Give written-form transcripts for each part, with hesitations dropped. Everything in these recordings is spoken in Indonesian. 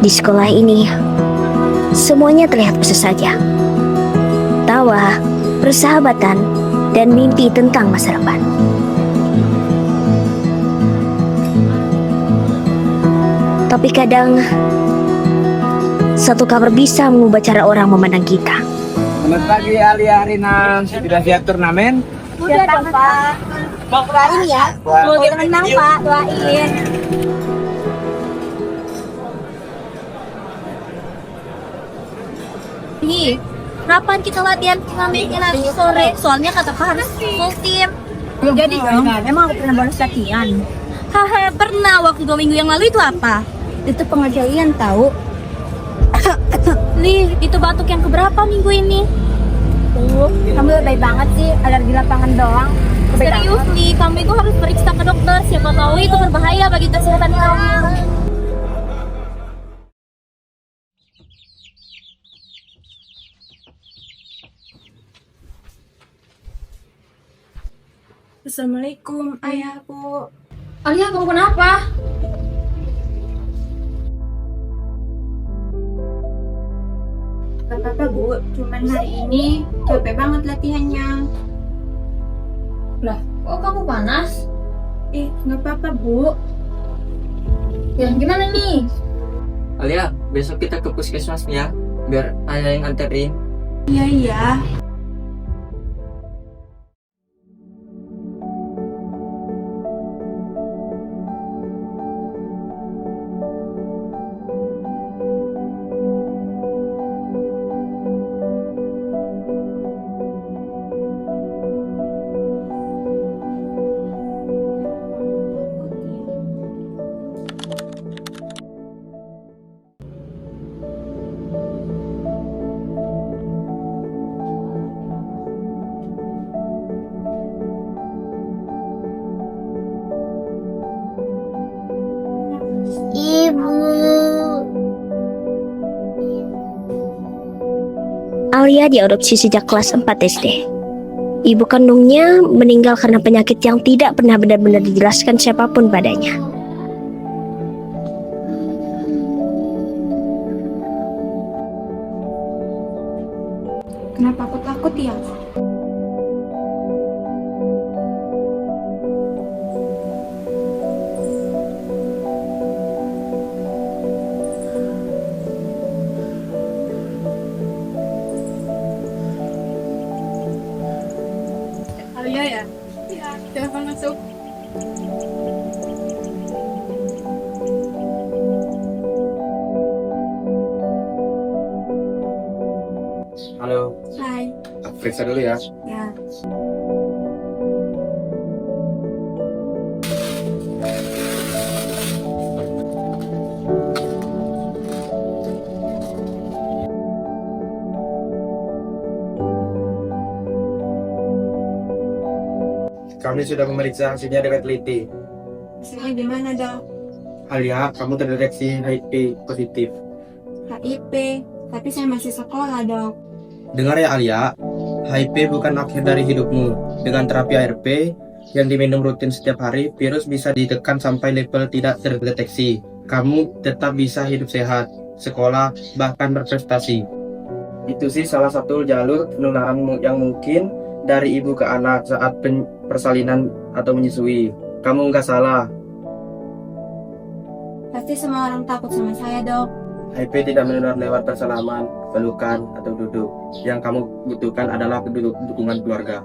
Di sekolah ini, semuanya terlihat biasa saja. Tawa, persahabatan, dan mimpi tentang masa depan. Tapi kadang, satu kabar bisa mengubah cara orang memandang kita. Selamat pagi Alia Rina, sudah siap turnamen? Udah dong Pak. Doain ya. Semoga menang Pak, doain. Nih, kapan kita latihan turnamennya nanti sore? Soalnya kata Pak harus full team. Jadi dong, emang aku pernah bolos latihan? Haha, pernah. Waktu 2 minggu yang lalu itu apa? Itu pengerjaan tahu. Nih, itu batuk yang keberapa minggu ini? Kamu lebih banget sih, alergi lapangan doang. Serius nih, kamu itu harus periksa ke dokter. Siapa tahu itu berbahaya bagi kesehatan kamu. Assalamualaikum, ayah, Bu. Alia, kamu kenapa? Gak apa-apa, Bu. Cuman hari ini capek banget latihannya. Lah, kok kamu panas? Gak apa-apa, Bu. Ya, gimana nih? Alia, besok kita ke puskesmas ya, biar ayah yang anterin. Iya, iya. Alia diadopsi sejak kelas 4 SD. Ibu kandungnya meninggal karena penyakit yang tidak pernah benar-benar dijelaskan siapapun padanya. Kenapa aku takut ya? Alia ya? Iya. Silahkan masuk. Halo, Hai. aku periksa dulu ya. Ya. Kami sudah memeriksa hasilnya dengan teliti. Hasilnya gimana, Dok? Alia, kamu terdeteksi HIV positif. HIV. Tapi saya masih sekolah, Dok. Dengar ya Alia, HIV bukan akhir dari hidupmu. Dengan terapi ARP yang diminum rutin setiap hari, virus bisa ditekan sampai level tidak terdeteksi. Kamu tetap bisa hidup sehat, sekolah, bahkan berprestasi. Itu sih salah satu jalur penularan yang mungkin dari ibu ke anak saat persalinan atau menyusui. Kamu nggak salah. Pasti semua orang takut sama saya, Dok. HIV tidak menular lewat persalaman, pelukan, atau duduk. Yang kamu butuhkan adalah dukungan keluarga.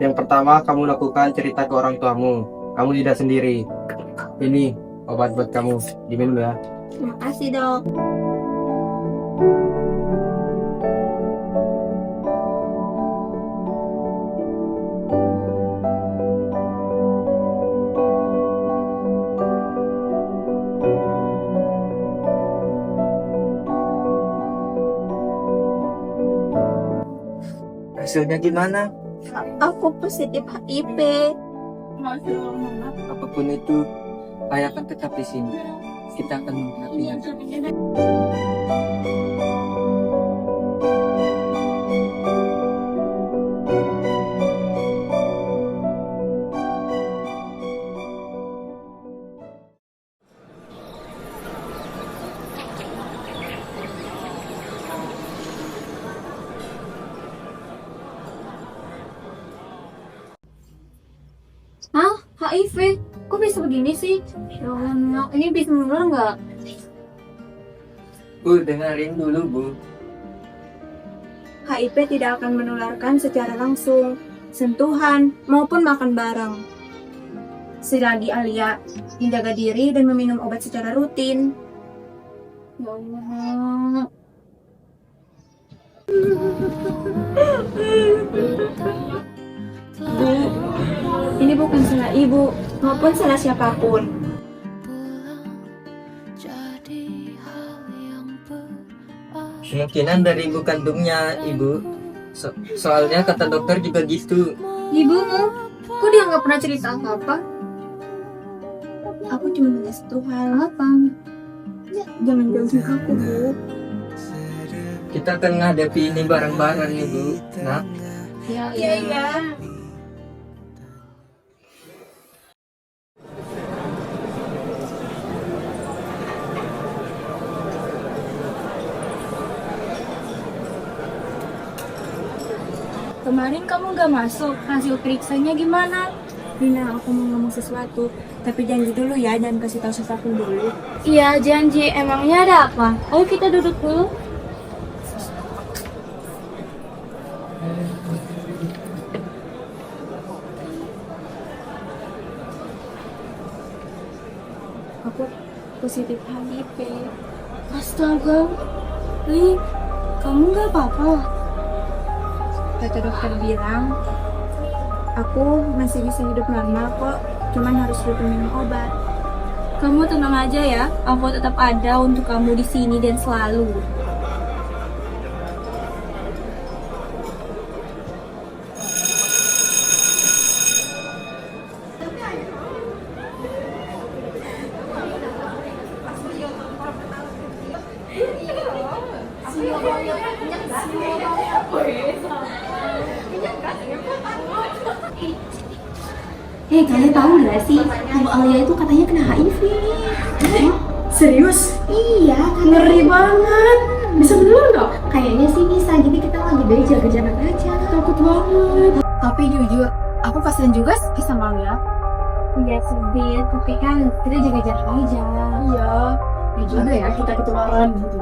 Yang pertama, kamu lakukan cerita ke orang tuamu. Kamu tidak sendiri. Ini obat buat kamu. Diminum ya. Terima kasih, Dok. Hasilnya gimana? Aku positif HIV. Apapun itu, ayah akan tetap di sini. Kita akan menghadapinya. Hah? HIV? Kok bisa begini sih? Ya Allah, ini bisa menular nggak? Bu, dengerin dulu, Bu. HIV tidak akan menularkan secara langsung, sentuhan, maupun makan bareng. Selagi Alia menjaga diri dan meminum obat secara rutin. Ya Allah. Bu, ini bukan salah ibu, maupun salah siapapun. Kemungkinan dari ibu kandungnya, Ibu. Soalnya kata dokter juga gitu. Ibumu? Kok dia nggak pernah cerita apa-apa? Aku cuma minta satu hal, Apa? jangan jauhin aku, Bu. Kita akan menghadapi ini bareng-bareng, Ibu. Nah, Ya, Iya. Kemarin kamu nggak masuk, hasil periksanya gimana? Rina, aku mau ngomong sesuatu, tapi janji dulu ya, dan kasih tahu sesuatu dulu. Iya, janji. Emangnya ada apa? Ayo kita duduk dulu. Aku positif HIV. Astaga. Li, kamu nggak apa-apa? Kata dokter bilang, aku masih bisa hidup normal kok, cuman harus rutin minum obat. Kamu tenang aja ya. Aku tetap ada untuk kamu di sini dan selalu. Hei, kalian tahu nggak sih kalau Alia itu katanya kena HIV? Serius? Iya, Ngeri banget. Bisa bener nggak? kayaknya sih bisa. Jadi kita lebih baik jaga jarak aja. Takut banget. Tapi jujur, aku kasihan juga sih sama Alia. Iya sih, Bin. Tapi kan kita jaga jarak aja. Iya. Ya juga ya, kita ketularan gitu.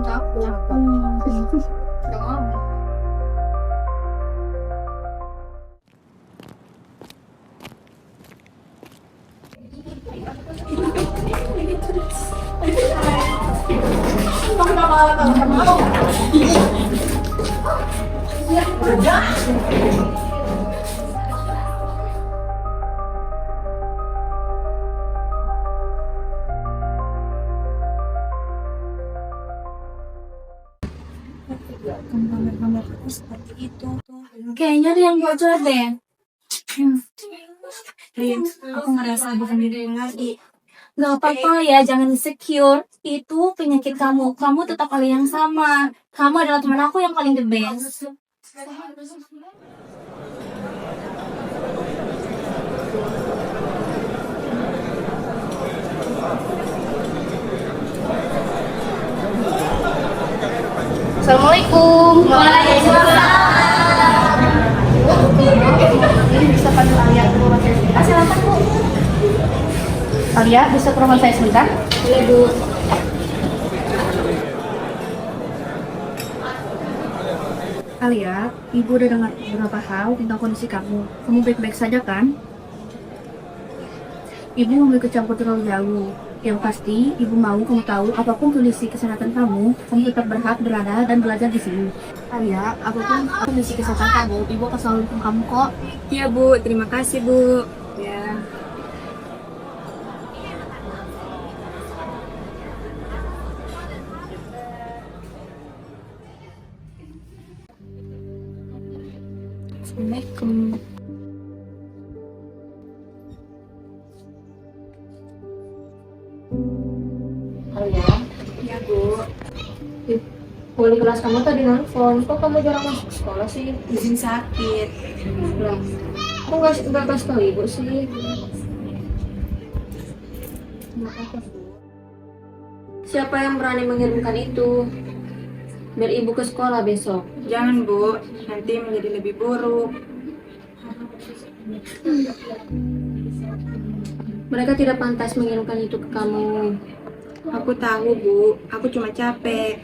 Takut. Kamar aku seperti itu. Kayaknya ada yang bocor deh. Rin, aku ngerasa bukan diri lagi. Gak apa-apa ya, jangan insecure. Itu penyakit kamu. Kamu tetap kali yang sama. Kamu adalah teman aku yang paling the best. Assalamualaikum. Waalaikumsalam. Bisa panggil Alia ke rumah saya sebentar? Silakan, Bu. Alia, bisa ke rumah saya sebentar? Boleh, Bu. Alia, ibu udah dengar beberapa hal tentang kondisi kamu. Kamu baik-baik saja kan? Ibu mau ikut campur terlalu jauh. Yang pasti, ibu mau kamu tahu apapun kondisi kesehatan kamu tetap berhak berada dan belajar di sini. Alia, apapun kondisi kesehatan kamu, ibu akan selalu dukung kamu kok. Iya, Bu. Terima kasih, Bu. Ya. Assalamualaikum. Alia, Ya, Bu. wali kelas kamu tadi nelfon. Kok kamu jarang masuk sekolah sih? Izin sakit. Lah, kok nggak kasih tahu ibu sih? Nggak apa-apa, Bu. Siapa yang berani mengirimkan itu? Biar ibu ke sekolah besok. Jangan, Bu. Nanti menjadi lebih buruk. Mereka tidak pantas mengirimkan itu ke kamu. Aku tahu, Bu. Aku cuma capek.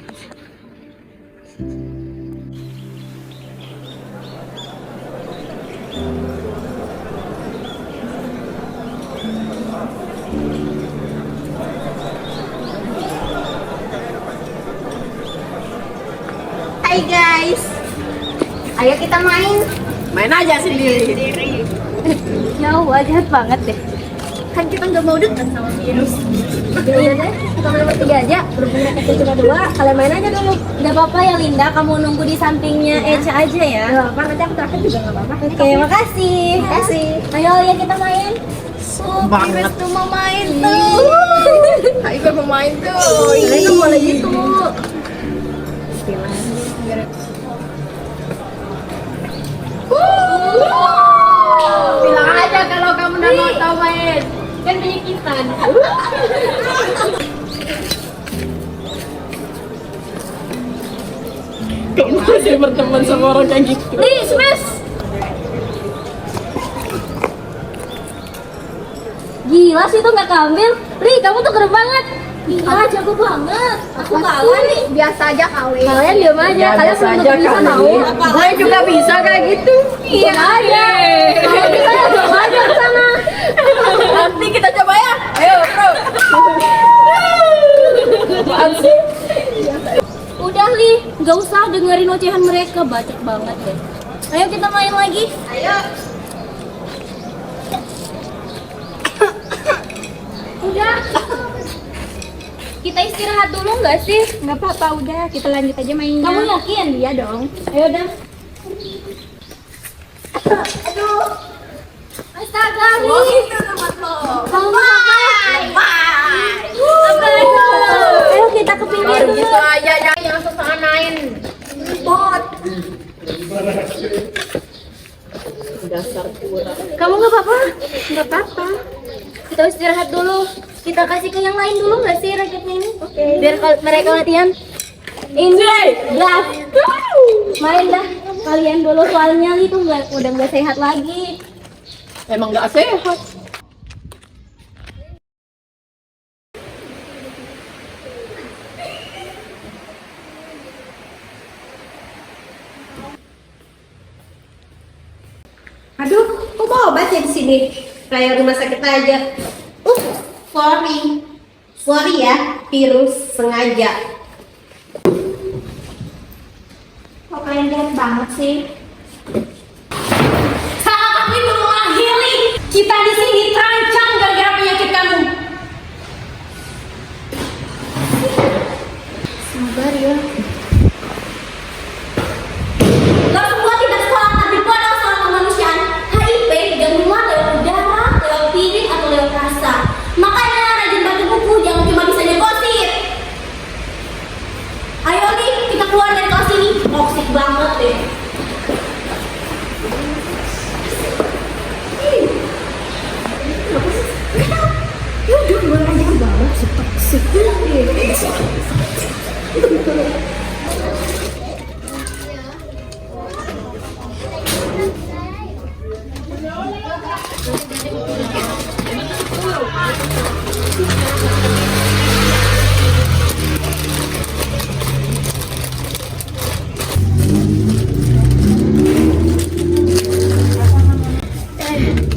Hai guys, ayo kita main. Main aja sendiri. Jauh, jahat banget deh. Kan kita nggak mau dekat sama virus. Iya deh, kita main bertiga aja. Berhubung kita cuma dua, kalian main aja dulu. Gak apa-apa ya Linda, kamu nunggu di sampingnya Eca aja ya. Gak apa-apa, nanti aku terakhir juga gak apa-apa. Oke, makasih. Makasih. Ayo ya kita main. Virus tuh mau main tuh. Ayo gue mau main tuh. Kalian boleh gitu. Bilang aja kalau kamu udah mau tahu main. Kan penyakitan. Kamu masih berteman sama orang kayak gitu. Nih, smash. Gila sih tuh nggak keambil. Ri, kamu tuh keren banget. Gila, jago banget. Aku kalah nih. Biasa aja kali. Kalian diam aja. Kalian belum tentu bisa tahu. Gue juga bisa kayak gitu. Iya aja. Kalau bisa ya coba aja ke sana. Nanti kita coba ya. Ayo, bro. Apaan sih? Udah Li, nggak usah dengerin ocehan mereka, bacot banget deh. Ayo kita main lagi. Ayo. Udah. Kita istirahat dulu nggak sih? Nggak apa-apa, udah kita lanjut aja mainnya. Kamu yakin? Iya dong. Ayo dah. Aduh. Astaga Li. Kamu ayo kita ke pinggir dulu. Gitu aja, jangan susah main. Kamu nggak apa-apa? Nggak apa-apa. Kita istirahat dulu. Kita kasih ke yang lain dulu nggak sih raketnya ini? Oke. Biar mereka latihan. Ini gas. Main dah. Kalian dulu soalnya itu udah nggak sehat lagi. Emang nggak sehat. Aduh, kok mau obat ya di sini? Kayak rumah sakit aja. Sorry ya, virus sengaja. Kok kalian jahat banget sih? Salah kamu itu mengakhiri. Kita di sini terancam gara-gara penyakit kamu. Sabar ya. Lo semua tidak sekolah tapi pada soal kemanusiaan. HIV yang menular lewat udara, lewat piring atau lewat rasa. Makanya rajin baca buku, jangan cuma bisa negosip. Ayo nih, kita keluar dari kelas ini. Toksik banget deh.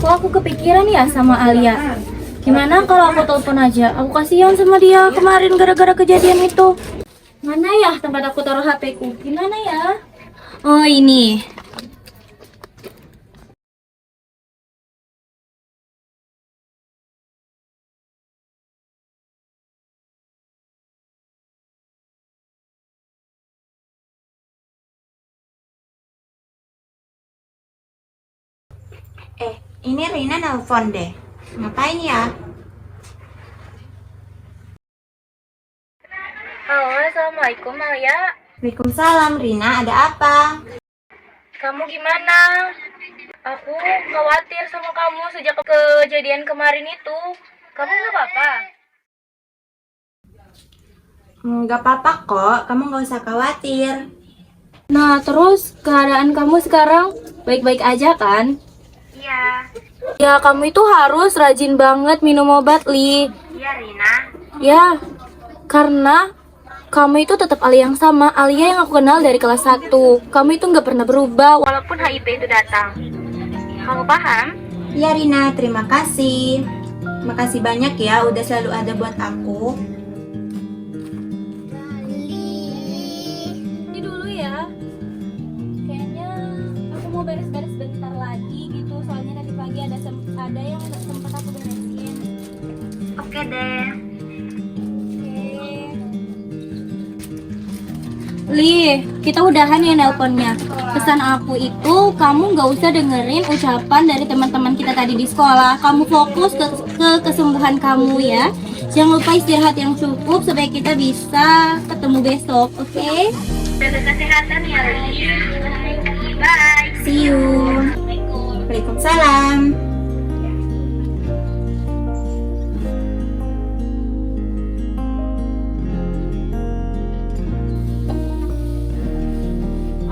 Kok aku kepikiran ya sama Alia? Gimana kalau aku telepon aja? Aku kasihan sama dia kemarin gara-gara kejadian itu. Mana ya tempat aku taruh HP ku? Gimana ya? Oh ini. Ini Rina nelpon deh. Ngapain ya? Halo, assalamualaikum Alia. Waalaikumsalam, Rina. Ada apa? Kamu gimana? Aku khawatir sama kamu sejak kejadian kemarin itu. Kamu nggak apa-apa? Nggak apa-apa kok. Kamu nggak usah khawatir. Nah, terus keadaan kamu sekarang baik-baik aja kan? Ya, kamu itu harus rajin banget minum obat, Li. Iya, Rina. Ya, karena kamu itu tetap Alia yang sama, Alia yang aku kenal dari kelas 1. Kamu itu nggak pernah berubah walaupun HIV itu datang. Kamu paham? Ya Rina, terima kasih. Makasih banyak ya udah selalu ada buat aku. Ini dulu ya. Kayaknya aku mau beres-beres bentar lagi gitu, soalnya nanti pagi ada yang sempat aku beresin. Oke deh. Li, kita udahan ya nelponnya. Pesan aku itu, kamu nggak usah dengerin ucapan dari teman-teman kita tadi di sekolah. Kamu fokus ke kesembuhan kamu ya. Jangan lupa istirahat yang cukup supaya kita bisa ketemu besok, oke? Jaga kesehatan ya, Li. Bye. See you. Waalaikumsalam.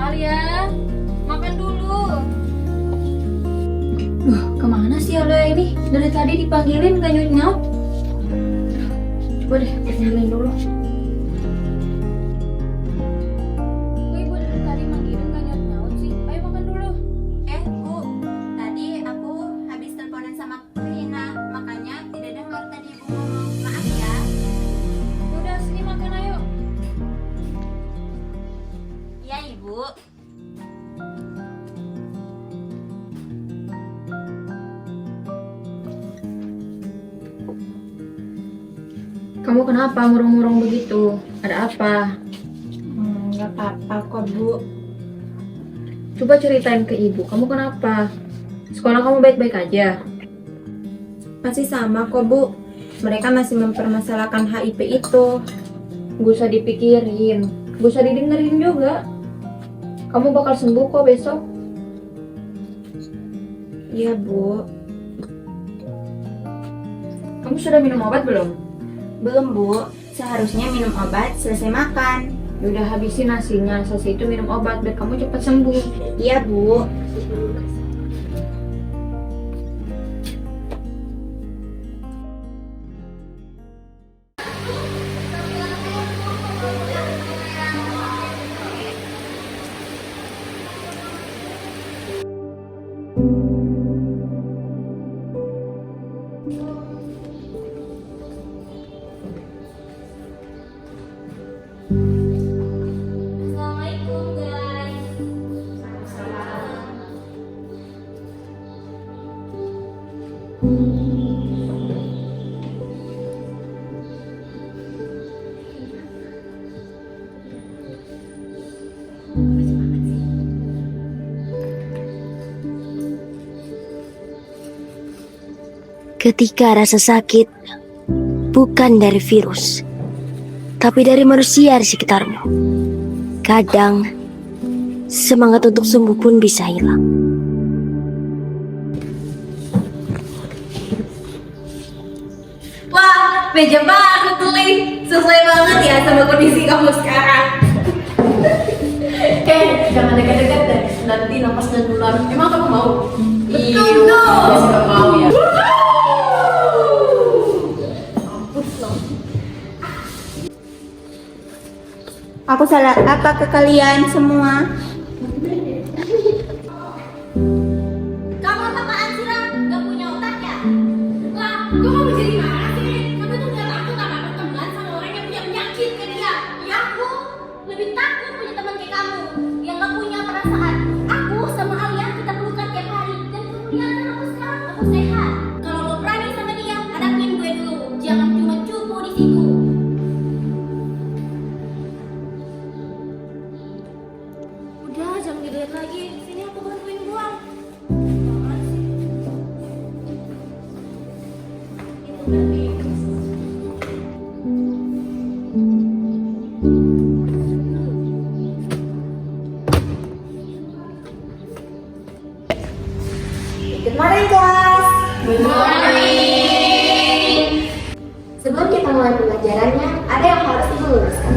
Alia, makan dulu. Kemana sih Alia ini? Dari tadi dipanggilin gak nyaut-nyaut. Coba deh, panggilin dulu. Kok ibu dari tadi manggilin gak nyaut-nyaut sih? Ayo makan dulu. Bu, tadi aku habis teleponan sama Rina, makanya tidak dengar tadi ibu ngomong. Maaf ya. Udah, sini makan ayo. Iya ibu. Kamu kenapa murung-murung begitu? Ada apa? Nggak apa-apa kok bu. Coba ceritain ke ibu, kamu kenapa? Sekolah kamu baik-baik aja? Masih sama kok bu. Mereka masih mempermasalahkan HIV itu. Gak usah dipikirin, gak usah didengerin juga. Kamu bakal sembuh kok besok. Iya bu. Kamu sudah minum obat belum? Belum bu. Seharusnya minum obat selesai makan. Udah habisin nasinya, selesai itu minum obat biar kamu cepat sembuh. Iya bu. Assalamualaikum guys. Ketika rasa sakit bukan dari virus, tapi dari manusia di sekitarmu. Kadang, semangat untuk sembuh pun bisa hilang. Wah, meja baru tuh, Li. Sesuai banget ya sama kondisi kamu sekarang. Jangan dekat-dekat deh, nanti napasnya nular. Emang kamu mau? Betul dong. Dia sudah mau ya. Aku salah apa ke kalian semua? Kamu apaan sih, Ram? Gak punya otak ya? Lah, gue mau jadi marah sih. Kamu tuh gak takut apa berteman sama orang yang punya penyakit kayak dia. Ya aku lebih takut punya teman kayak kamu yang gak punya perasaan. Aku sama Alia kita pelukan tiap hari dan kamu lihat kan aku sekarang aku sehat. Kalau lo berani sama dia, hadapin gue dulu. Jangan cuma cupu di situ. Udah, jangan dilihat lagi. Sini aku bantuin buang. Apaan sih? Itu berarti. Good morning class. Good morning. Sebelum kita mulai pelajarannya, ada yang harus ibu luruskan.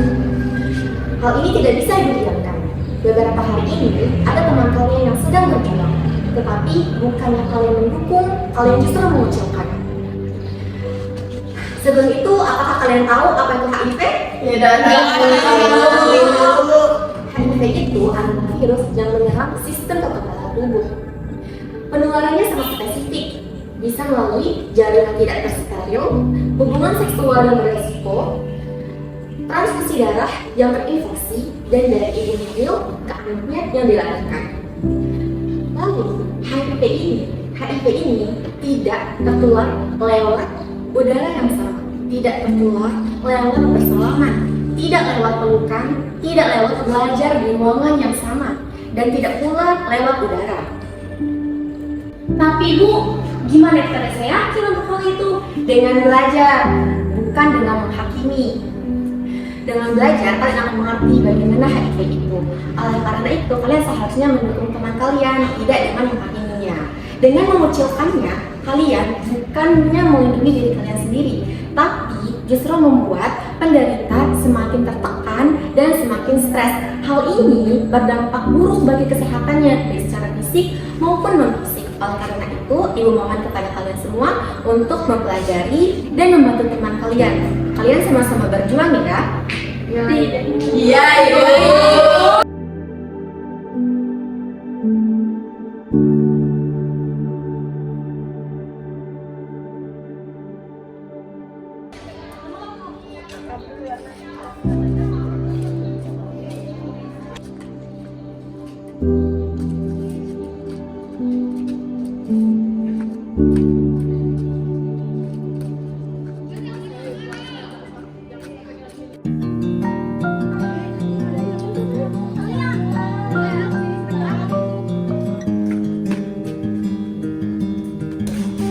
Hal ini tidak bisa ibu diamkan. Beberapa hari ini ada teman kalian yang sedang berjuang. Tetapi bukannya kalian mendukung, kalian justru mengucilkan. Sebelum itu, apakah kalian tahu apa itu HIV? HIV itu adalah virus yang menyerang sistem kekebalan tubuh. Penularannya sangat spesifik, bisa melalui jaringan tidak tersteril, hubungan seksual yang beresiko, transfusi darah yang terinfeksi, dan dari ibu hamil ke anaknya yang dilahirkan. Lalu, HIV ini tidak tertular lewat udara yang sama, tidak tertular lewat bersalaman, tidak lewat pelukan, tidak lewat belajar di ruangan yang sama, dan tidak pula lewat udara. Tapi Bu, gimana cara saya yakin untuk hal itu? Dengan belajar, bukan dengan menghakimi. Dengan belajar, kalian akan mengerti bagaimana HIV itu. Oleh karena itu, kalian seharusnya mendukung teman kalian, tidak dengan menghakiminya. Dengan mengucilkannya, kalian bukannya melindungi diri kalian sendiri, tapi justru membuat penderita semakin tertekan dan semakin stres. Hal ini berdampak buruk bagi kesehatannya, baik secara fisik maupun non-fisik. Oleh karena itu, Ibu mohon kepada kalian semua untuk mempelajari dan membantu teman kalian. Kalian sama-sama berjuang ya. Iya, Ibu.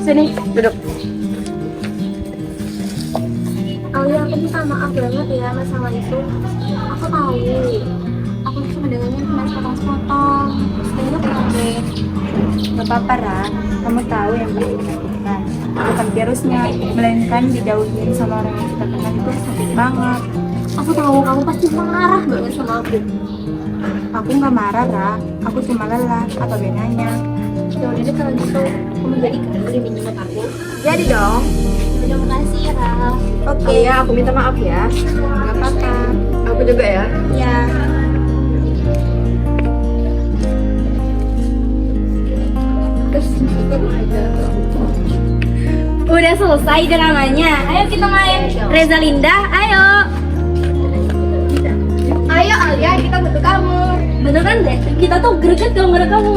Sini, duduk. Alia, aku minta maaf banget ya masalah itu. Aku tahu, aku cuma dengannya cuma sepotong-sepotong. Sebenarnya kenapa? Gak apa-apa, Ra. Kamu tahu yang paling menyakitkan bukan virusnya, melainkan dijauhin sama orang yang kita kenal itu sakit banget. Aku tahu kamu pasti marah banget sama aku. Aku nggak marah, Ra. Aku cuma lelah. Apa bedanya? Ya udah deh kalau gitu, kamu jadi kan demi nyemot aku. Jadi dong. Terima kasih, Ra. Oke. Ya, aku minta maaf ya. Gak apa-apa. Aku juga ya. Ya. Udah selesai dramanya. Ayo kita main. Reza Linda, ayo. Ayo Alia, kita butuh kamu. Beneran deh, kita tuh greget kalau nggak ada kamu.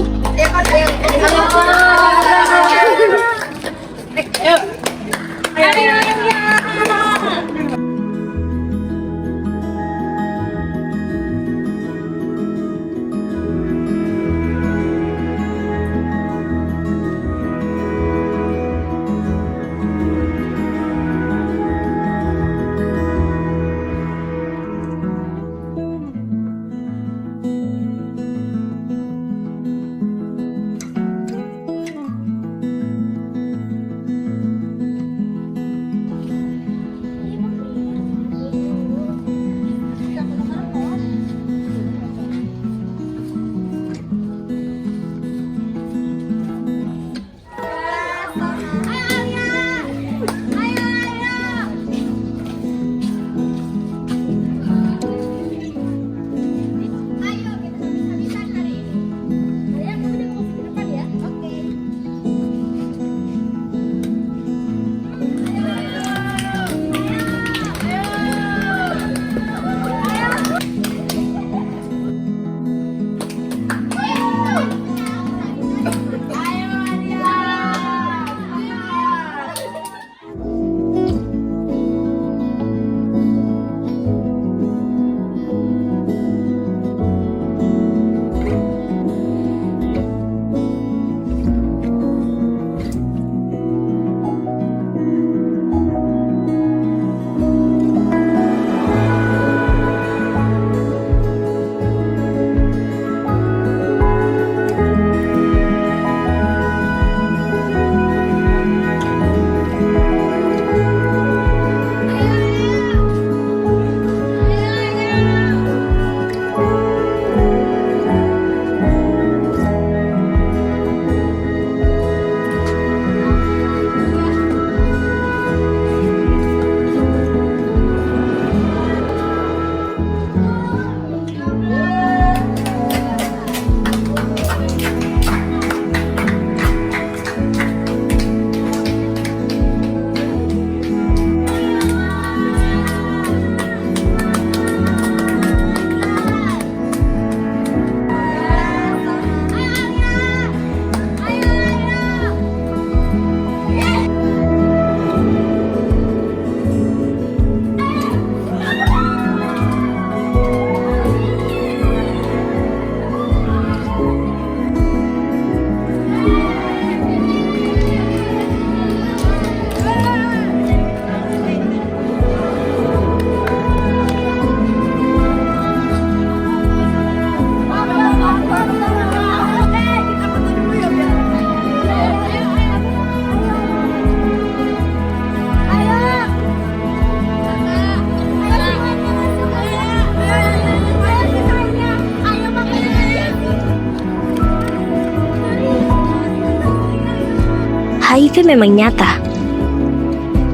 HIV memang nyata.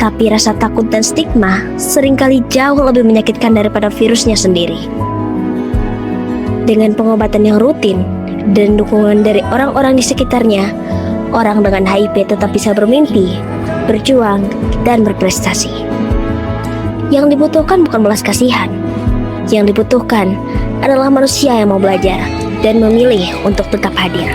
Tapi rasa takut dan stigma seringkali jauh lebih menyakitkan daripada virusnya sendiri. Dengan pengobatan yang rutin dan dukungan dari orang-orang di sekitarnya, orang dengan HIV tetap bisa bermimpi, berjuang, dan berprestasi. Yang dibutuhkan bukan belas kasihan. Yang dibutuhkan adalah manusia yang mau belajar dan memilih untuk tetap hadir.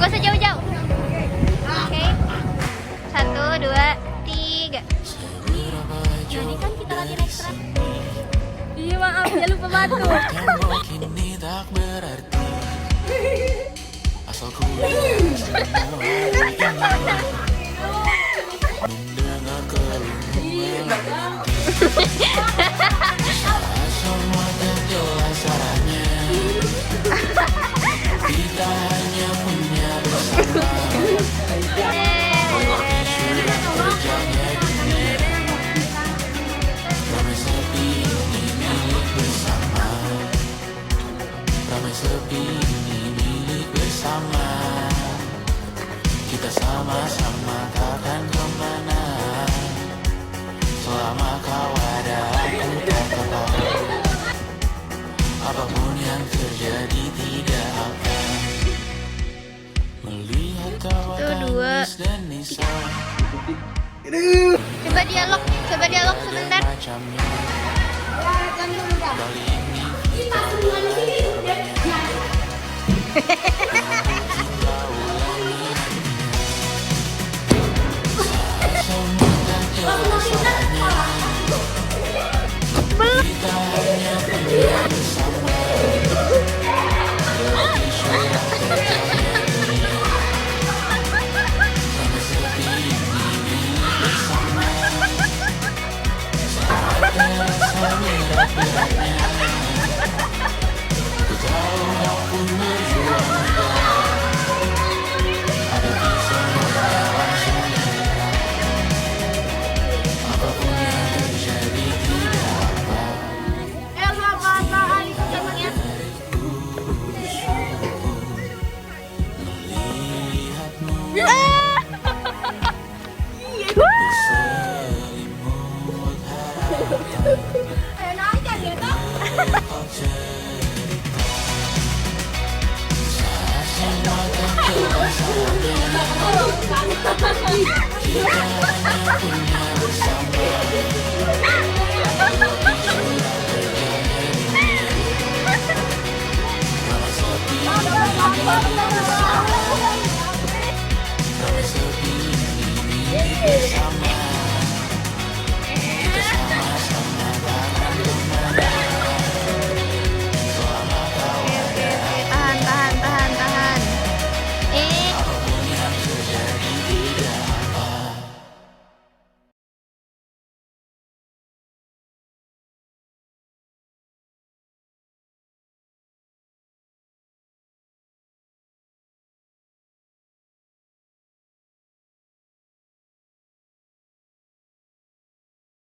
Gak usah jauh-jauh. Oke. 1, 2, 3. Jadi kan kita lagi ekstra. Iya maaf, jangan lupa batu. Kita sama-sama takkan kemana. Selama kau ada, aku tak apa-apa. Apapun yang terjadi tidak akan melihat kau tangis dan nisa. Coba dialog sebentar. Macamnya kali ini kita hanya punya bersama.